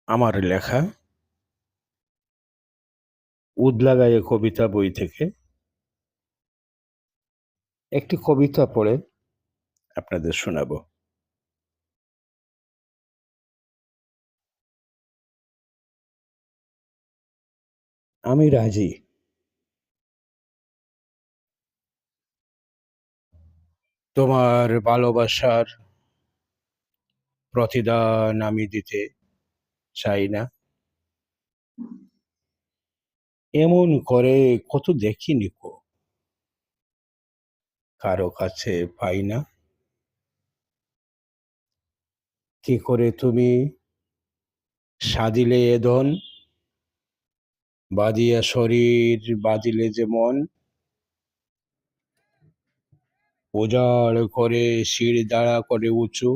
আমার লেখা উদলাগায়ে কবিতা বই থেকে একটি কবিতা পড়ে আপনাদের শোনাব। আমি রাজি, তোমার ভালোবাসার প্রতিদান আমি দিতে চাই না। এমন করে কত দেখিনি কো, কারো কাছে পাই না। কি করে তুমি সাধিলে এ ধন, বাঁধিয়া শরীর বাঁধিলে যে মন, উজাড় করে শির দাঁড়া করে উঁচু,